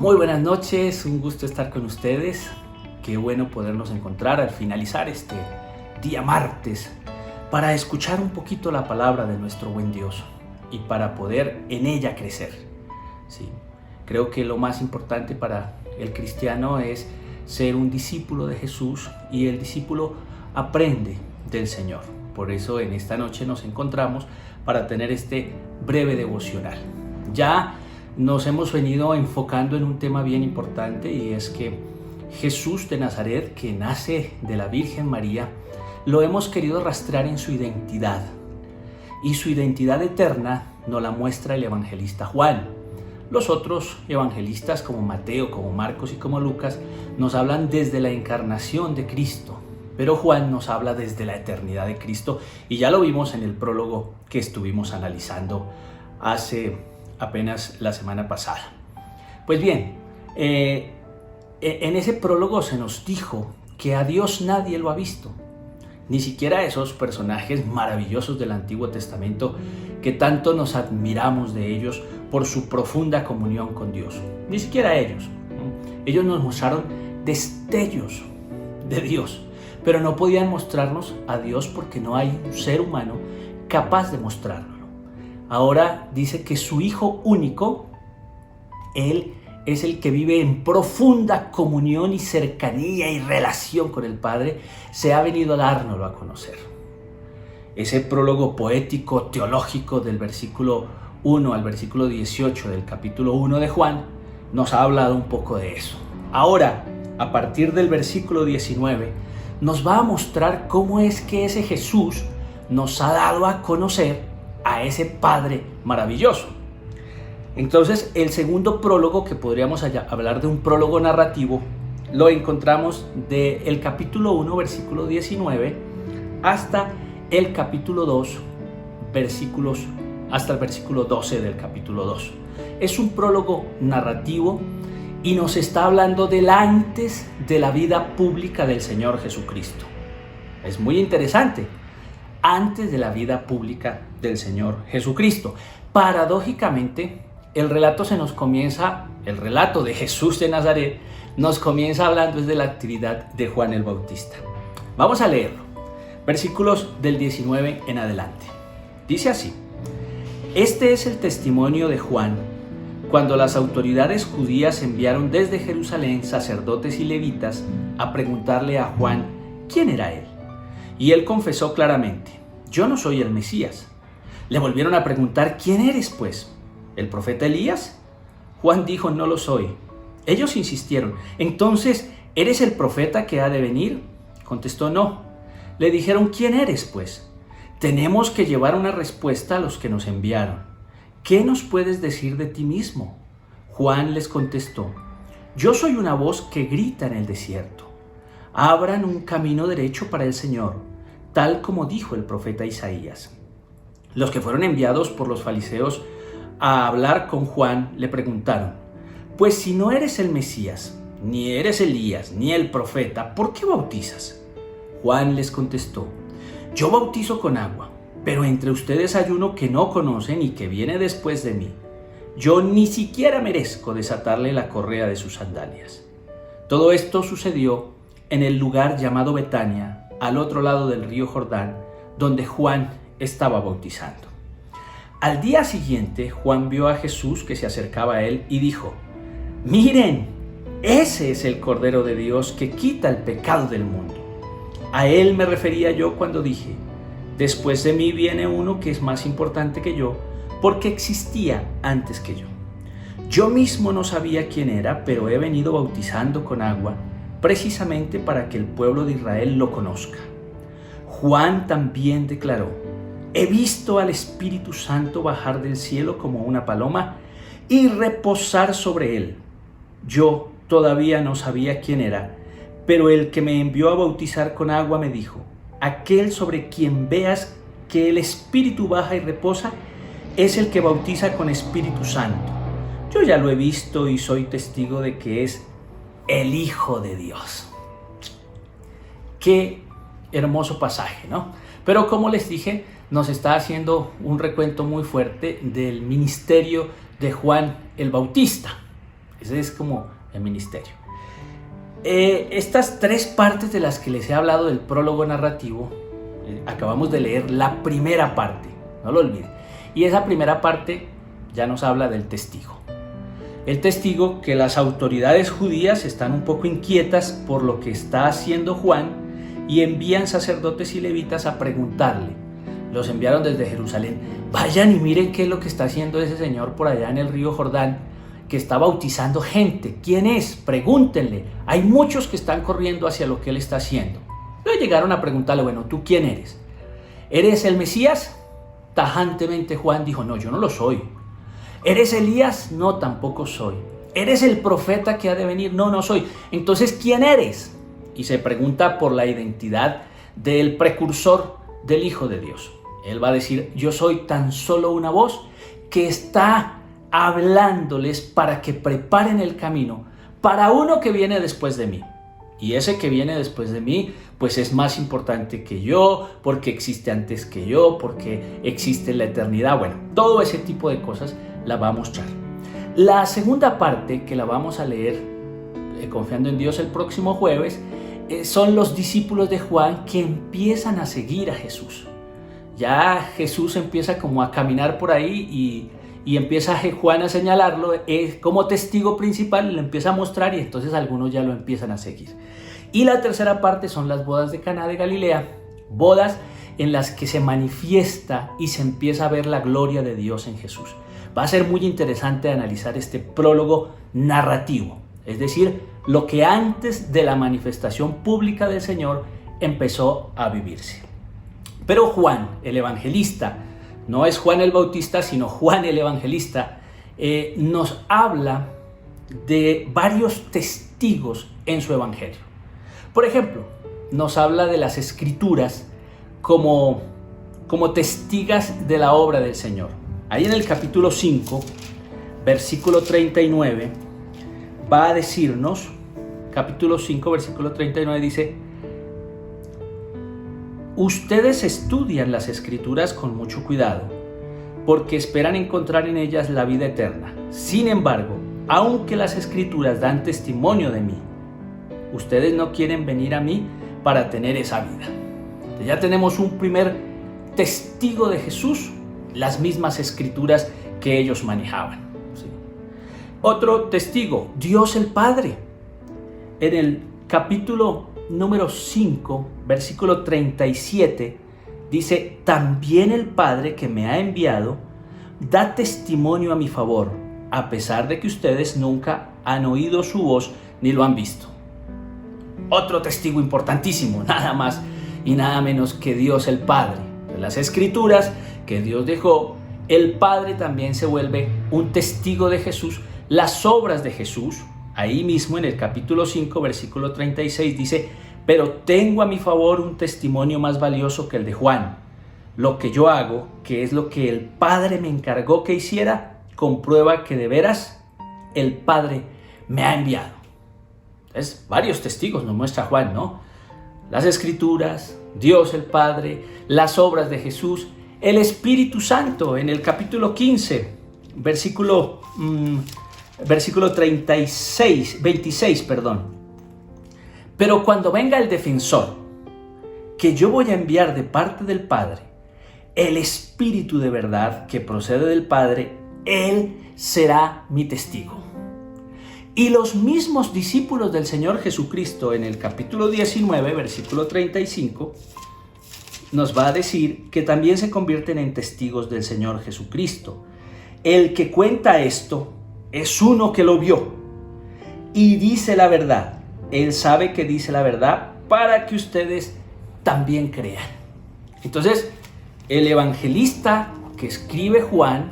Muy buenas noches, un gusto estar con ustedes. Qué bueno podernos encontrar al finalizar este día martes para escuchar un poquito la palabra de nuestro buen Dios y para poder en ella crecer. Sí, creo que lo más importante para el cristiano es ser un discípulo de Jesús, y el discípulo aprende del Señor. Por eso en esta noche nos encontramos para tener este breve devocional. Ya nos hemos venido enfocando en un tema bien importante, y es que Jesús de Nazaret, que nace de la Virgen María, lo hemos querido rastrear en su identidad, y su identidad eterna nos la muestra el evangelista Juan. Los otros evangelistas como Mateo, como Marcos y como Lucas nos hablan desde la encarnación de Cristo, pero Juan nos habla desde la eternidad de Cristo, y ya lo vimos en el prólogo que estuvimos analizando hace apenas la semana pasada. Pues bien, en ese prólogo se nos dijo que a Dios nadie lo ha visto, ni siquiera esos personajes maravillosos del Antiguo Testamento que tanto nos admiramos de ellos por su profunda comunión con Dios. Ni siquiera ellos. Ellos nos mostraron destellos de Dios, pero no podían mostrarnos a Dios porque no hay un ser humano capaz de mostrarlo. Ahora dice que su Hijo único, Él es el que vive en profunda comunión y cercanía y relación con el Padre, se ha venido a dárnoslo a conocer. Ese prólogo poético, teológico del versículo 1 al versículo 18 del capítulo 1 de Juan nos ha hablado un poco de eso. Ahora, a partir del versículo 19, nos va a mostrar cómo es que ese Jesús nos ha dado a conocer a ese Padre maravilloso. Entonces, el segundo prólogo, que podríamos hablar de un prólogo narrativo, lo encontramos del capítulo 1, versículo 19, hasta el capítulo 2, hasta el versículo 12 del capítulo 2. Es un prólogo narrativo y nos está hablando del antes de la vida pública del Señor Jesucristo. Es muy interesante. Antes de la vida pública del Señor Jesucristo. Paradójicamente, el relato de Jesús de Nazaret nos comienza hablando desde la actividad de Juan el Bautista. Vamos a leerlo. Versículos del 19 en adelante. Dice así: Este es el testimonio de Juan, cuando las autoridades judías enviaron desde Jerusalén sacerdotes y levitas a preguntarle a Juan quién era él. Y él confesó claramente: yo no soy el Mesías. Le volvieron a preguntar: ¿quién eres, pues? ¿El profeta Elías? Juan dijo: no lo soy. Ellos insistieron: entonces, ¿eres el profeta que ha de venir? Contestó: no. Le dijeron: ¿quién eres, pues? Tenemos que llevar una respuesta a los que nos enviaron. ¿Qué nos puedes decir de ti mismo? Juan les contestó: yo soy una voz que grita en el desierto. Abran un camino derecho para el Señor, tal como dijo el profeta Isaías. Los que fueron enviados por los fariseos a hablar con Juan le preguntaron: pues si no eres el Mesías, ni eres Elías, ni el profeta, ¿por qué bautizas? Juan les contestó: yo bautizo con agua, pero entre ustedes hay uno que no conocen y que viene después de mí. Yo ni siquiera merezco desatarle la correa de sus sandalias. Todo esto sucedió en el lugar llamado Betania, al otro lado del río Jordán, donde Juan estaba bautizando. Al día siguiente, Juan vio a Jesús que se acercaba a él y dijo: miren, ese es el Cordero de Dios que quita el pecado del mundo. A él me refería yo cuando dije: después de mí viene uno que es más importante que yo, porque existía antes que yo. Yo mismo no sabía quién era, pero he venido bautizando con agua, precisamente para que el pueblo de Israel lo conozca. Juan también declaró: he visto al Espíritu Santo bajar del cielo como una paloma y reposar sobre él. Yo todavía no sabía quién era, pero el que me envió a bautizar con agua me dijo: aquel sobre quien veas que el Espíritu baja y reposa es el que bautiza con Espíritu Santo. Yo ya lo he visto y soy testigo de que es el Hijo de Dios. Qué hermoso pasaje, ¿no? Pero como les dije, nos está haciendo un recuento muy fuerte del ministerio de Juan el Bautista. Ese es como el ministerio. Estas tres partes de las que les he hablado del prólogo narrativo, acabamos de leer la primera parte, no lo olviden. Y esa primera parte ya nos habla del testigo. El testigo, que las autoridades judías están un poco inquietas por lo que está haciendo Juan y envían sacerdotes y levitas a preguntarle. Los enviaron desde Jerusalén. Vayan y miren qué es lo que está haciendo ese señor por allá en el río Jordán, que está bautizando gente. ¿Quién es? Pregúntenle. Hay muchos que están corriendo hacia lo que él está haciendo. Luego llegaron a preguntarle, bueno, ¿tú quién eres? ¿Eres el Mesías? Tajantemente Juan dijo, no, yo no lo soy. ¿Eres Elías? No, tampoco soy. ¿Eres el profeta que ha de venir? No, no soy. Entonces, ¿quién eres? Y se pregunta por la identidad del precursor del Hijo de Dios. Él va a decir, yo soy tan solo una voz que está hablándoles para que preparen el camino para uno que viene después de mí. Y ese que viene después de mí, pues es más importante que yo, porque existe antes que yo, porque existe en la eternidad. Bueno, todo ese tipo de cosas la va a mostrar. La segunda parte, que la vamos a leer confiando en Dios el próximo jueves, son los discípulos de Juan que empiezan a seguir a Jesús. Ya Jesús empieza como a caminar por ahí y empieza Juan a señalarlo como testigo principal, y lo empieza a mostrar, y entonces algunos ya lo empiezan a seguir. Y la tercera parte son las bodas de Caná de Galilea, bodas en las que se manifiesta y se empieza a ver la gloria de Dios en Jesús. Va a ser muy interesante analizar este prólogo narrativo, es decir, lo que antes de la manifestación pública del Señor empezó a vivirse. Pero Juan, el evangelista, no es Juan el Bautista, sino Juan el evangelista, nos habla de varios testigos en su evangelio. Por ejemplo, nos habla de las Escrituras como testigas de la obra del Señor. Ahí en el capítulo 5, versículo 39, va a decirnos, capítulo 5, versículo 39 dice: ustedes estudian las Escrituras con mucho cuidado, porque esperan encontrar en ellas la vida eterna. Sin embargo, aunque las Escrituras dan testimonio de mí, ustedes no quieren venir a mí para tener esa vida. Entonces ya tenemos un primer testigo de Jesús, las mismas Escrituras que ellos manejaban. ¿Sí? Otro testigo, Dios el Padre. En el capítulo número 5, versículo 37, dice: también el Padre que me ha enviado da testimonio a mi favor, a pesar de que ustedes nunca han oído su voz ni lo han visto. Otro testigo importantísimo, nada más y nada menos que Dios el Padre. De las Escrituras que Dios dejó, el Padre también se vuelve un testigo de Jesús. Las obras de Jesús, ahí mismo en el capítulo 5, versículo 36 dice: pero tengo a mi favor un testimonio más valioso que el de Juan. Lo que yo hago, que es lo que el Padre me encargó que hiciera, comprueba que de veras el Padre me ha enviado. Entonces, varios testigos nos muestra Juan, ¿no? Las Escrituras, Dios el Padre, las obras de Jesús, el Espíritu Santo. En el capítulo 15, versículo 26, pero cuando venga el defensor, que yo voy a enviar de parte del Padre, el Espíritu de verdad que procede del Padre, Él será mi testigo. Y los mismos discípulos del Señor Jesucristo, en el capítulo 19, versículo 35, nos va a decir que también se convierten en testigos del Señor Jesucristo. El que cuenta esto es uno que lo vio y dice la verdad. Él sabe que dice la verdad para que ustedes también crean. Entonces, el evangelista que escribe Juan,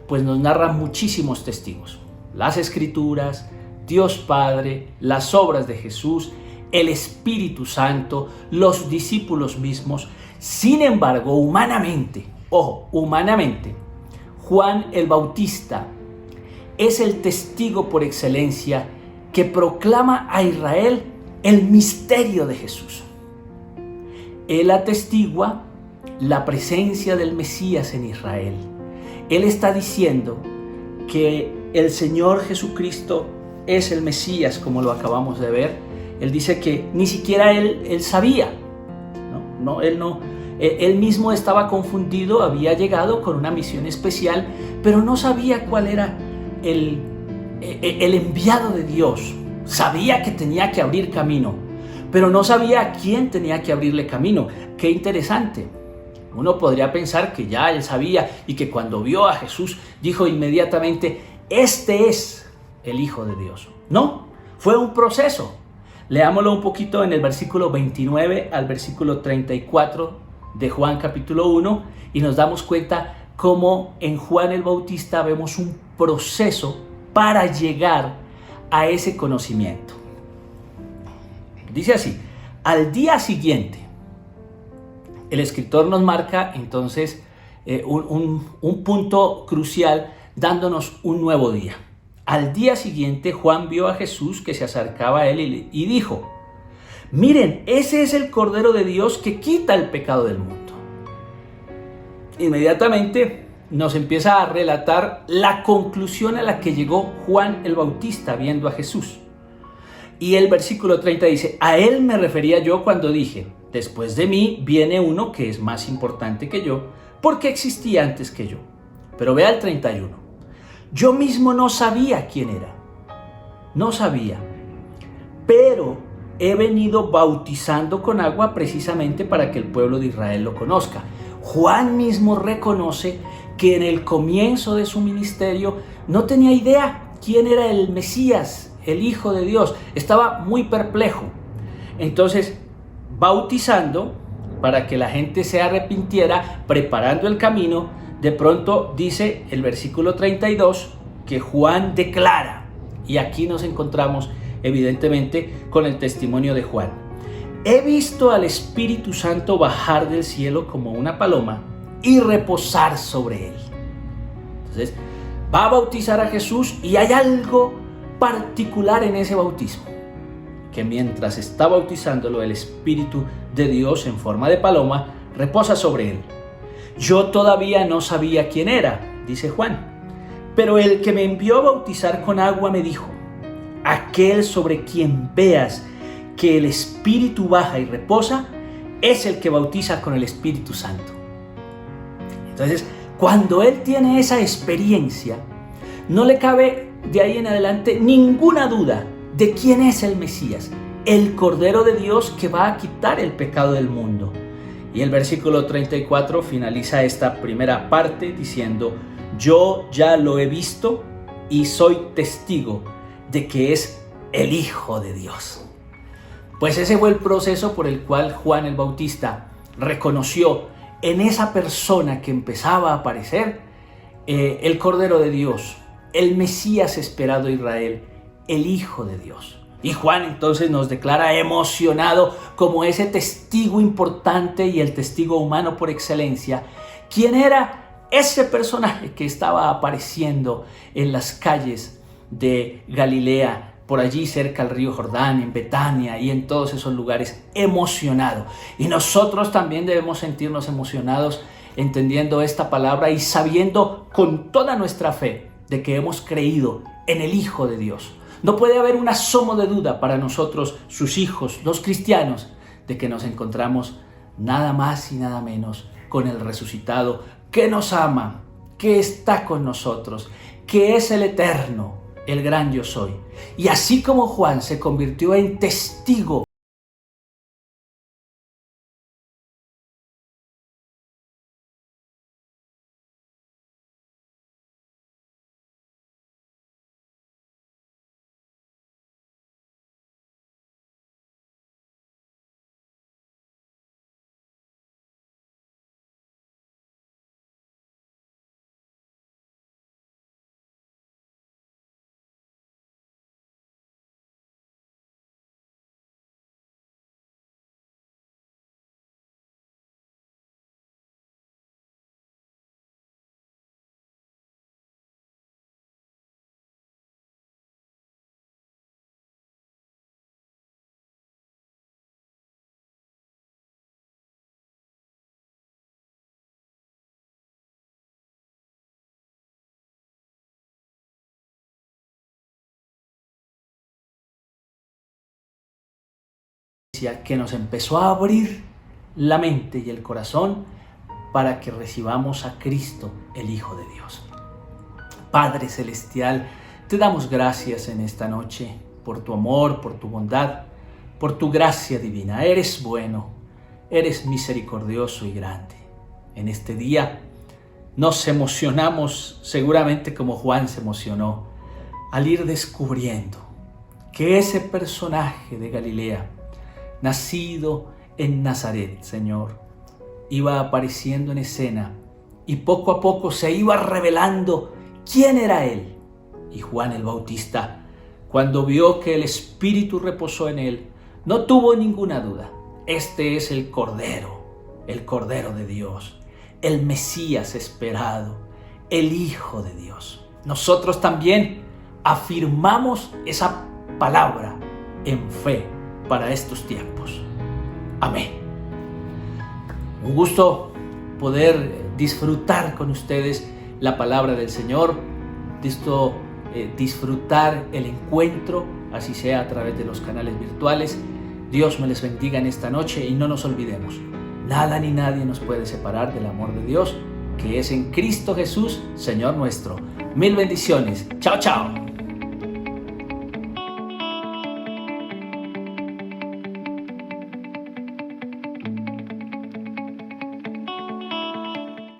pues nos narra muchísimos testigos. Las Escrituras, Dios Padre, las obras de Jesús, el Espíritu Santo, los discípulos mismos. Sin embargo, humanamente, Juan el Bautista es el testigo por excelencia que proclama a Israel el misterio de Jesús. Él atestigua la presencia del Mesías en Israel. Él está diciendo que el Señor Jesucristo es el Mesías, como lo acabamos de ver, él dice que ni siquiera él sabía, él mismo estaba confundido, había llegado con una misión especial, pero no sabía cuál era el enviado de Dios. Sabía que tenía que abrir camino, pero no sabía a quién tenía que abrirle camino. Qué interesante. Uno podría pensar que ya él sabía y que cuando vio a Jesús dijo inmediatamente: este es el Hijo de Dios. No, fue un proceso. Leámoslo un poquito en el versículo 29 al versículo 34 de Juan capítulo 1 y nos damos cuenta cómo en Juan el Bautista vemos un proceso para llegar a ese conocimiento. Dice así: al día siguiente, el escritor nos marca entonces un punto crucial, dándonos un nuevo día. Al día siguiente, Juan vio a Jesús que se acercaba a él y dijo: miren, ese es el Cordero de Dios que quita el pecado del mundo. Inmediatamente nos empieza a relatar la conclusión a la que llegó Juan el Bautista viendo a Jesús. Y el versículo 30 dice: a él me refería yo cuando dije: después de mí viene uno que es más importante que yo, porque existía antes que yo. Pero vea el 31. Yo mismo no sabía quién era. No sabía. Pero he venido bautizando con agua precisamente para que el pueblo de Israel lo conozca. Juan mismo reconoce que en el comienzo de su ministerio no tenía idea quién era el Mesías, el Hijo de Dios. Estaba muy perplejo. Entonces, bautizando para que la gente se arrepintiera, preparando el camino, de pronto dice el versículo 32 que Juan declara, y aquí nos encontramos evidentemente con el testimonio de Juan: he visto al Espíritu Santo bajar del cielo como una paloma y reposar sobre él. Entonces va a bautizar a Jesús y hay algo particular en ese bautismo, que mientras está bautizándolo, el Espíritu de Dios en forma de paloma reposa sobre él. Yo todavía no sabía quién era, dice Juan, pero el que me envió a bautizar con agua me dijo: aquel sobre quien veas que el Espíritu baja y reposa es el que bautiza con el Espíritu Santo. Entonces, cuando él tiene esa experiencia, no le cabe de ahí en adelante ninguna duda de quién es el Mesías, el Cordero de Dios que va a quitar el pecado del mundo. Y el versículo 34 finaliza esta primera parte diciendo: yo ya lo he visto y soy testigo de que es el Hijo de Dios. Pues ese fue el proceso por el cual Juan el Bautista reconoció en esa persona que empezaba a aparecer el Cordero de Dios, el Mesías esperado de Israel, el Hijo de Dios. Y Juan entonces nos declara emocionado como ese testigo importante y el testigo humano por excelencia, quién era ese personaje que estaba apareciendo en las calles de Galilea, por allí cerca al río Jordán, en Betania y en todos esos lugares, emocionado. Y nosotros también debemos sentirnos emocionados entendiendo esta palabra y sabiendo con toda nuestra fe de que hemos creído en el Hijo de Dios. No puede haber un asomo de duda para nosotros, sus hijos, los cristianos, de que nos encontramos nada más y nada menos con el resucitado, que nos ama, que está con nosotros, que es el eterno, el gran yo soy. Y así como Juan se convirtió en testigo que nos empezó a abrir la mente y el corazón para que recibamos a Cristo, el Hijo de Dios. Padre Celestial, te damos gracias en esta noche por tu amor, por tu bondad, por tu gracia divina. Eres bueno, eres misericordioso y grande. En este día nos emocionamos seguramente como Juan se emocionó al ir descubriendo que ese personaje de Galilea, nacido en Nazaret, Señor, iba apareciendo en escena y poco a poco se iba revelando quién era Él. Y Juan el Bautista, cuando vio que el Espíritu reposó en Él, no tuvo ninguna duda. Este es el Cordero de Dios, el Mesías esperado, el Hijo de Dios. Nosotros también afirmamos esa palabra en fe para estos tiempos. Amén. Un gusto poder disfrutar con ustedes la palabra del Señor, disfrutar el encuentro, así sea a través de los canales virtuales. Dios me les bendiga en esta noche y no nos olvidemos, nada ni nadie nos puede separar del amor de Dios, que es en Cristo Jesús, Señor nuestro. Mil bendiciones. Chao, chao.